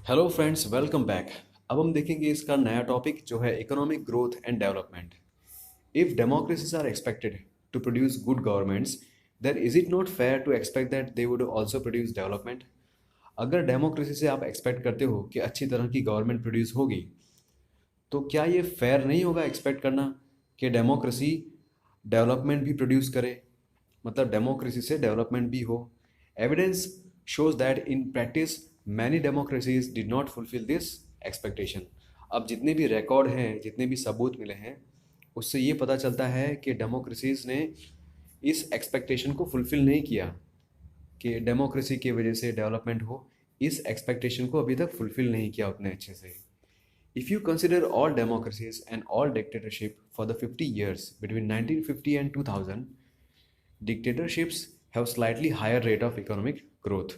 Hello friends, welcome back. अब हम देखेंगे इसका नया टॉपिक जो है economic growth and development. If democracies are expected to produce good governments, then is it not fair to expect that they would also produce development. अगर democracy से आप एक्सपेक्ट करते हो कि अच्छी तरह की गवर्नमेंट प्रोड्यूस होगी, तो क्या ये फेयर नहीं होगा एक्सपेक्ट करना कि डेमोक्रेसी डेवलपमेंट भी प्रोड्यूस करे, मतलब डेमोक्रेसी से डेवलपमेंट भी हो। Evidence shows that in practice many democracies did not fulfill this expectation। अब जितने भी रिकॉर्ड हैं, जितने भी सबूत मिले हैं, उससे ये पता चलता है कि डेमोक्रेसीज ने इस एक्सपेक्टेशन को फुलफिल नहीं किया कि डेमोक्रेसी की वजह से डेवलपमेंट हो। इस एक्सपेक्टेशन को अभी तक फुलफिल नहीं किया उतने अच्छे से। If you consider all democracies and all dictatorship for the 50 years between 1950 and 2000, dictatorships have slightly higher rate of economic growth।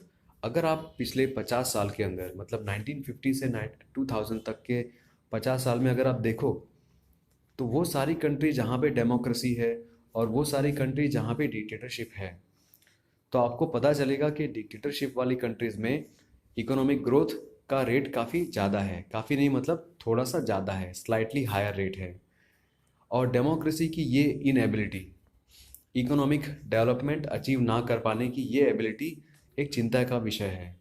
अगर आप पिछले 50 साल के अंदर, मतलब 1950 से 2000 तक के 50 साल में अगर आप देखो, तो वो सारी कंट्री जहाँ पे डेमोक्रेसी है और वो सारी कंट्री जहाँ पे डिक्टेटरशिप है, तो आपको पता चलेगा कि डिक्टेटरशिप वाली कंट्रीज़ में इकोनॉमिक ग्रोथ का रेट काफ़ी ज़्यादा है। काफ़ी नहीं, मतलब थोड़ा सा ज़्यादा है, स्लाइटली हायर रेट है। और डेमोक्रेसी की ये इनएबिलिटी, इकोनॉमिक डेवलपमेंट अचीव ना कर पाने की ये एबिलिटी एक चिंता का विषय है।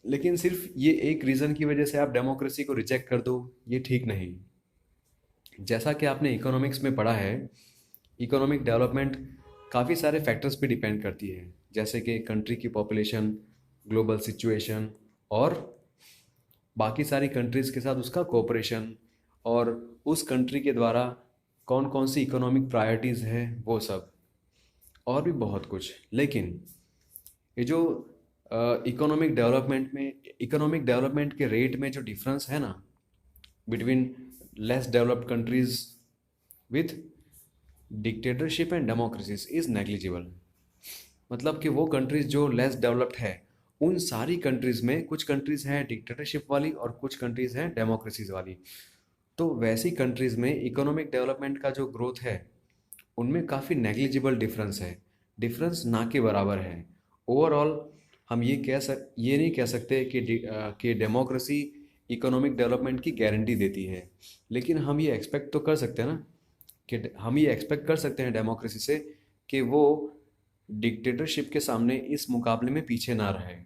लेकिन सिर्फ ये एक रीज़न की वजह से आप डेमोक्रेसी को रिजेक्ट कर दो, ये ठीक नहीं। जैसा कि आपने इकोनॉमिक्स में पढ़ा है, इकोनॉमिक डेवलपमेंट काफ़ी सारे फैक्टर्स पे डिपेंड करती है, जैसे कि कंट्री की पॉपुलेशन, ग्लोबल सिचुएशन और बाकी सारी कंट्रीज़ के साथ उसका कोऑपरेशन, और उस कंट्री के द्वारा कौन कौन सी इकोनॉमिक प्रायोरिटीज़ हैं, वो सब, और भी बहुत कुछ। लेकिन ये जो इकोनॉमिक डेवलपमेंट के रेट में जो डिफरेंस है ना, between less developed countries with dictatorship and democracies is negligible. मतलब कि वो कंट्रीज़ जो लेस डेवलप्ड है, उन सारी कंट्रीज़ में कुछ कंट्रीज़ हैं डिक्टेटरशिप वाली और कुछ कंट्रीज़ हैं डेमोक्रेसीज वाली। तो वैसी कंट्रीज़ में इकोनॉमिक डेवलपमेंट का जो ग्रोथ है, उनमें काफ़ी नेग्लिजिबल डिफरेंस है, डिफरेंस ना के बराबर है। ओवरऑल हम ये नहीं कह सकते कि डेमोक्रेसी इकोनॉमिक डेवलपमेंट की गारंटी देती है। लेकिन हम ये एक्सपेक्ट तो कर सकते हैं ना, कि हम ये एक्सपेक्ट कर सकते हैं डेमोक्रेसी से कि वो डिक्टेटरशिप के सामने इस मुकाबले में पीछे ना रहे।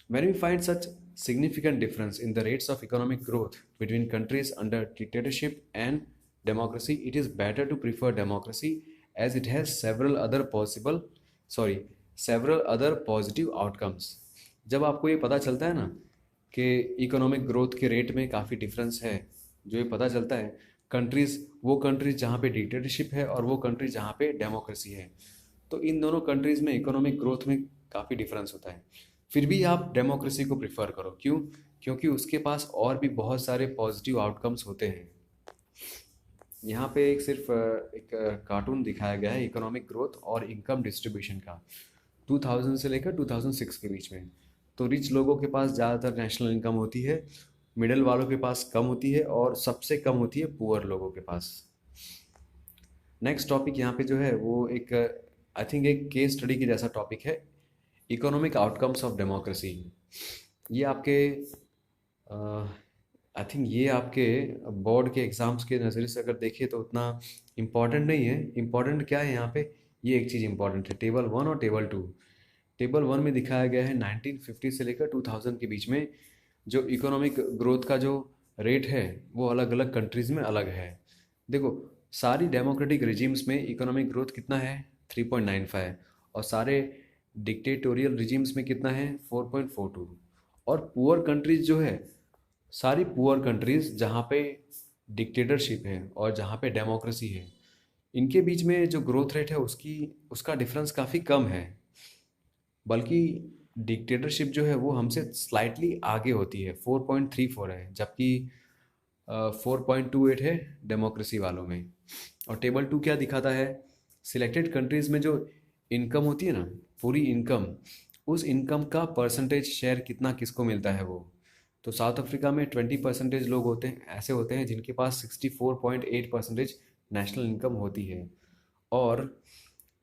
When we find such significant difference in the rates of economic growth between countries under dictatorship and democracy, it is better to prefer democracy as it has several other positive outcomes। जब आपको ये पता चलता है ना कि economic growth के rate में काफ़ी डिफरेंस है, जो ये पता चलता है, वो कंट्रीज़ जहाँ पे डिक्टेटरशिप है और वो कंट्रीज जहाँ पे डेमोक्रेसी है, तो इन दोनों कंट्रीज़ में इकोनॉमिक ग्रोथ में काफ़ी डिफरेंस होता है। फिर भी आप डेमोक्रेसी को प्रिफर करो, क्यों? क्योंकि उसके पास और भी बहुत सारे पॉजिटिव आउटकम्स होते हैं। यहाँ पे एक कार्टून दिखाया गया है इकोनॉमिक ग्रोथ और इनकम डिस्ट्रीब्यूशन का, 2000 से लेकर 2006 के बीच में। तो रिच लोगों के पास ज़्यादातर नेशनल इनकम होती है, मिडिल वालों के पास कम होती है और सबसे कम होती है पुअर लोगों के पास। नेक्स्ट टॉपिक यहाँ पे जो है वो एक आई थिंक एक केस स्टडी की जैसा टॉपिक है, इकोनॉमिक आउटकम्स ऑफ डेमोक्रेसी। ये आपके आई थिंक ये आपके बोर्ड के एग्ज़ाम्स के नज़रिए से अगर देखें तो उतना इम्पॉर्टेंट नहीं है। इम्पॉर्टेंट क्या है यहाँ पे, ये एक चीज़ इम्पॉर्टेंट है, टेबल 1 और टेबल 2। टेबल 1 में दिखाया गया है 1950 से लेकर 2000 के बीच में जो इकोनॉमिक ग्रोथ का जो रेट है वो अलग अलग कंट्रीज़ में अलग है। देखो, सारी डेमोक्रेटिक रिजीम्स में इकोनॉमिक ग्रोथ कितना है, 3.95, और सारे डिक्टेटोरियल रिजीम्स में कितना है, 4.42। और पुअर कंट्रीज जो है, सारी पुअर कंट्रीज जहाँ पे डिक्टेटरशिप है और जहाँ पे डेमोक्रेसी है, इनके बीच में जो ग्रोथ रेट है उसका डिफरेंस काफ़ी कम है। बल्कि डिक्टेटरशिप जो है वो हमसे स्लाइटली आगे होती है, 4.34 है, जबकि 4.28 है डेमोक्रेसी वालों में। और टेबल 2 क्या दिखाता है, सिलेक्टेड कंट्रीज़ में जो इनकम होती है ना, पूरी इनकम, उस इनकम का परसेंटेज शेयर कितना किसको मिलता है वो। तो साउथ अफ्रीका में 20% लोग ऐसे होते हैं जिनके पास 64.8% नेशनल इनकम होती है। और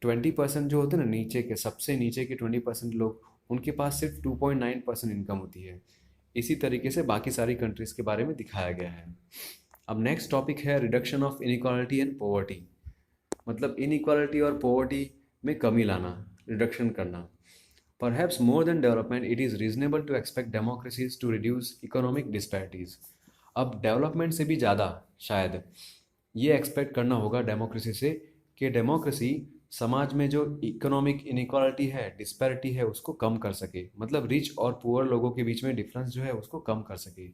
20% जो होते हैं ना, नीचे के सबसे नीचे के 20% लोग, उनके पास सिर्फ 2.9% इनकम होती है। इसी तरीके से बाकी सारी कंट्रीज़ के बारे में दिखाया गया है। अब नेक्स्ट टॉपिक है reduction of inequality and poverty, मतलब इनइक्वालिटी और पॉवर्टी में कमी लाना, रिडक्शन करना। Perhaps more than development, it is reasonable to expect democracies to reduce economic disparities. अब डेवलपमेंट से भी ज़्यादा शायद ये एक्सपेक्ट करना होगा डेमोक्रेसी से कि डेमोक्रेसी समाज में जो इकोनॉमिक इनइक्वालिटी है, डिस्पैरिटी है, उसको कम कर सके, मतलब रिच और पुअर लोगों के बीच में डिफरेंस जो है उसको कम कर सके।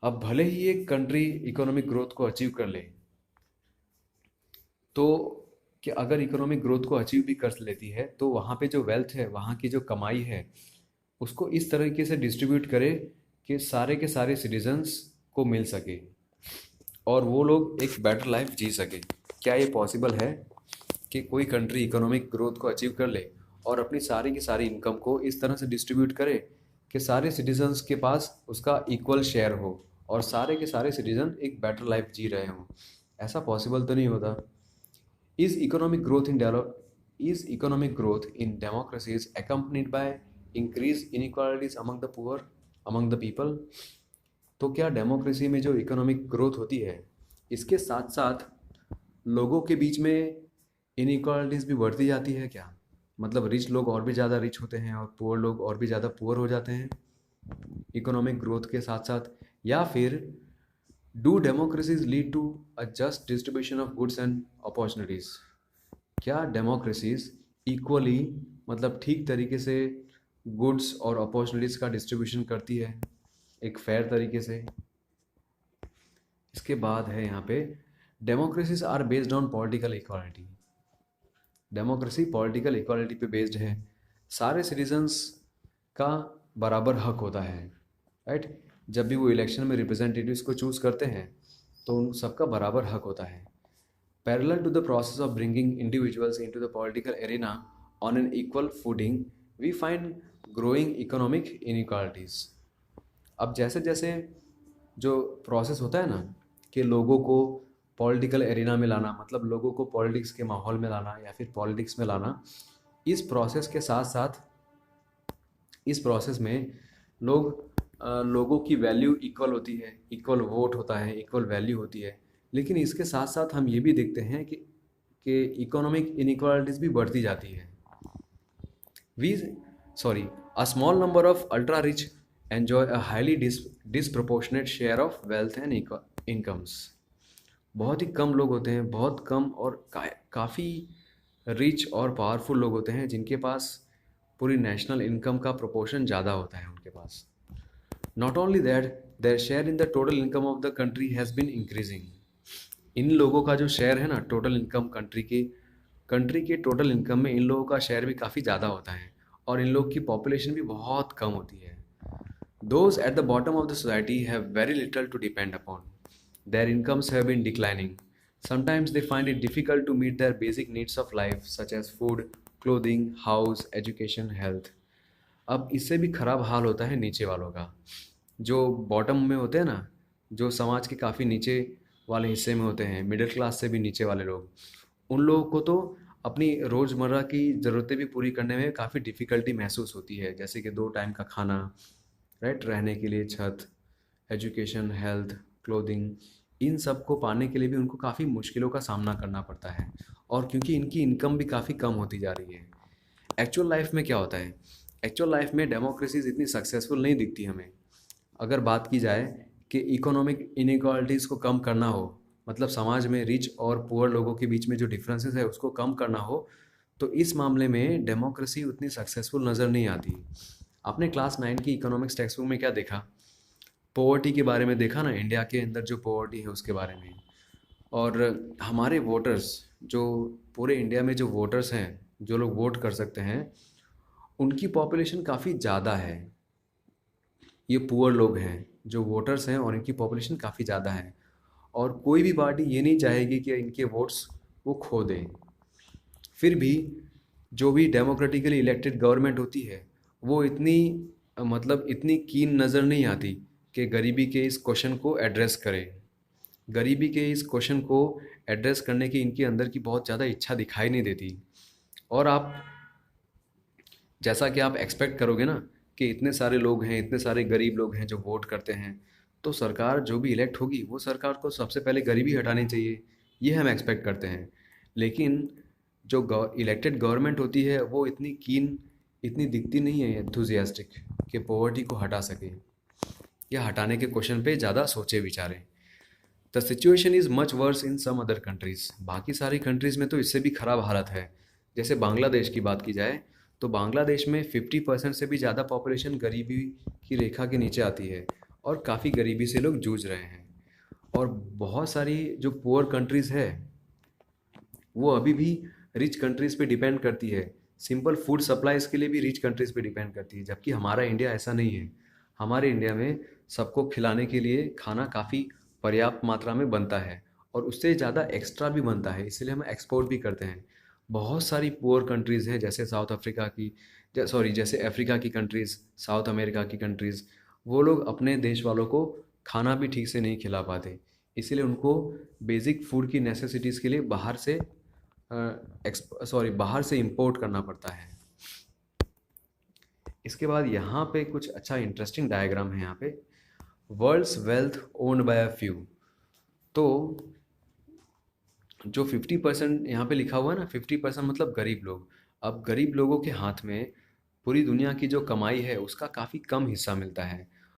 अब भले ही एक कंट्री इकोनॉमिक ग्रोथ को अचीव कर ले, तो कि अगर इकोनॉमिक ग्रोथ को अचीव भी कर लेती है तो वहाँ पे जो वेल्थ है, वहाँ की जो कमाई है, उसको इस तरीके से डिस्ट्रीब्यूट करे कि सारे के सारे सिटीजन्स को मिल सके और वो लोग एक बेटर लाइफ जी सके। क्या ये पॉसिबल है कि कोई कंट्री इकोनॉमिक ग्रोथ को अचीव कर ले और अपनी सारी की सारी इनकम को इस तरह से डिस्ट्रीब्यूट करे कि सारे सिटीजन्स के पास उसका इक्वल शेयर हो और सारे के सारे सिटीजन एक बेटर लाइफ जी रहे हों? ऐसा पॉसिबल तो नहीं होता। Is economic growth in democracies accompanied by increased inequalities among the poor, among the people? तो क्या डेमोक्रेसी में जो इकोनॉमिक ग्रोथ होती है, इसके साथ साथ लोगों के बीच में इनइक्वालिटीज़ भी बढ़ती जाती है क्या? मतलब रिच लोग और भी ज़्यादा रिच होते हैं और पुअर लोग और भी ज़्यादा पुअर हो जाते हैं इकोनॉमिक ग्रोथ के साथ साथ? या फिर do democracies lead to a just distribution of goods and opportunities? क्या डेमोक्रेसीज इक्वली, मतलब ठीक तरीके से गुड्स और अपॉर्चुनिटीज़ का डिस्ट्रीब्यूशन करती है एक फेयर तरीके से? इसके बाद है यहाँ पे democracies are based on political equality. Democracy political equality पे बेस्ड है, सारे सिटीजन्स का बराबर हक होता है, राइट? जब भी वो इलेक्शन में रिप्रेजेंटेटिव्स को चूज़ करते हैं तो उन सबका बराबर हक होता है। Parallel to the process of bringing individuals into the political arena on an equal footing, we find growing economic inequalities. अब जैसे जैसे जो प्रोसेस होता है ना कि लोगों को पॉलिटिकल एरिना में लाना, मतलब लोगों को पॉलिटिक्स के माहौल में लाना या फिर पॉलिटिक्स में लाना, इस प्रोसेस के साथ साथ इस प्रोसेस में लोगों की वैल्यू इक्वल होती है, इक्वल वोट होता है, इक्वल वैल्यू होती है। लेकिन इसके साथ साथ हम ये भी देखते हैं कि इकोनॉमिक इनइक्वालिटीज़ भी बढ़ती जाती है। We sorry a small number of ultra rich enjoy a highly disproportionate share of wealth and incomes. बहुत ही कम लोग होते हैं, बहुत कम और काफ़ी रिच और पावरफुल लोग होते हैं जिनके पास पूरी नेशनल इनकम का प्रोपोर्शन ज़्यादा होता है उनके पास। Not only that, their share in the total income of the country has been increasing. इन लोगों का जो शेयर है ना टोटल इनकम कंट्री के टोटल इनकम में इन लोगों का शेयर भी काफ़ी ज़्यादा होता है और इन लोग की पॉपुलेशन भी बहुत कम होती है। Those at the bottom of the society have very little to depend upon. Their incomes have been declining. Sometimes they find it difficult to meet their basic needs of life, such as food, clothing, house, education, health. अब इससे भी ख़राब हाल होता है नीचे वालों का, जो बॉटम में होते हैं ना, जो समाज के काफ़ी नीचे वाले हिस्से में होते हैं, मिडिल क्लास से भी नीचे वाले लोग, उन लोगों को तो अपनी रोज़मर्रा की ज़रूरतें भी पूरी करने में काफ़ी डिफ़िकल्टी महसूस होती है, जैसे कि 2 टाइम का खाना, राइट, रहने के लिए छत, एजुकेशन, हेल्थ, क्लोथिंग, इन सब को पाने के लिए भी उनको काफ़ी मुश्किलों का सामना करना पड़ता है और क्योंकि इनकी इनकम भी काफ़ी कम होती जा रही है। एक्चुअल लाइफ में क्या होता है? एक्चुअल लाइफ में डेमोक्रेसीज इतनी सक्सेसफुल नहीं दिखती हमें। अगर बात की जाए कि इकोनॉमिक इनइक्वालिटीज़ को कम करना हो, मतलब समाज में रिच और पुअर लोगों के बीच में जो डिफरेंसेस है उसको कम करना हो, तो इस मामले में डेमोक्रेसी उतनी सक्सेसफुल नज़र नहीं आती। आपने क्लास 9 की इकोनॉमिक्स टेक्स्ट बुक में क्या देखा? पॉवर्टी के बारे में देखा ना, इंडिया के अंदर जो पॉवर्टी है उसके बारे में। और हमारे वोटर्स, जो पूरे इंडिया में जो वोटर्स हैं, जो लोग वोट कर सकते हैं, उनकी पॉपुलेशन काफ़ी ज़्यादा है। ये पुअर लोग हैं जो वोटर्स हैं और इनकी पॉपुलेशन काफ़ी ज़्यादा है और कोई भी पार्टी ये नहीं चाहेगी कि इनके वोट्स वो खो दें। फिर भी जो भी डेमोक्रेटिकली इलेक्टेड गवर्नमेंट होती है वो इतनी मतलब इतनी कीन नज़र नहीं आती कि गरीबी के इस क्वेश्चन को एड्रेस करे। गरीबी के इस क्वेश्चन को एड्रेस करने की इनके अंदर की बहुत ज़्यादा इच्छा दिखाई नहीं देती। और आप जैसा कि आप एक्सपेक्ट करोगे ना कि इतने सारे लोग हैं, इतने सारे गरीब लोग हैं जो वोट करते हैं, तो सरकार जो भी इलेक्ट होगी वो सरकार को सबसे पहले गरीबी हटानी चाहिए, ये हम एक्सपेक्ट करते हैं। लेकिन जो इलेक्टेड गवर्नमेंट होती है वो इतनी दिखती नहीं है एंथुजियास्टिक कि पॉवर्टी को हटा सके या हटाने के क्वेश्चन पे ज़्यादा सोचे विचारे। The situation is much worse in some other countries, बाकी सारी कंट्रीज़ में तो इससे भी ख़राब हालत है। जैसे बांग्लादेश की बात की जाए तो बांग्लादेश में 50% से भी ज़्यादा पॉपुलेशन गरीबी की रेखा के नीचे आती है और काफ़ी गरीबी से लोग जूझ रहे हैं। और बहुत सारी जो पुअर कंट्रीज़ है वो अभी भी रिच कंट्रीज़ पे डिपेंड करती है, सिंपल फूड सप्लाईज़ के लिए भी रिच कंट्रीज़ पे डिपेंड करती है, जबकि हमारा इंडिया ऐसा नहीं है। हमारे इंडिया में सबको खिलाने के लिए खाना काफ़ी पर्याप्त मात्रा में बनता है और उससे ज़्यादा एक्स्ट्रा भी बनता है, इसलिए हम एक्सपोर्ट भी करते हैं। बहुत सारी पुअर कंट्रीज़ हैं जैसे साउथ अफ्रीका की, जैसे अफ्रीका की कंट्रीज़, साउथ अमेरिका की कंट्रीज़, वो लोग अपने देश वालों को खाना भी ठीक से नहीं खिला पाते, इसीलिए उनको बेसिक फूड की नेसेसिटीज़ के लिए बाहर से इंपोर्ट करना पड़ता है। इसके बाद यहाँ पे कुछ अच्छा इंटरेस्टिंग डायग्राम है। यहाँ पे world's wealth owned by a few, तो जो 50% यहाँ पे लिखा हुआ है ना, 50% मतलब गरीब लोग। अब गरीब लोगों के हाथ में पूरी दुनिया की जो कमाई है उसका काफ़ी कम हिस्सा मिलता है।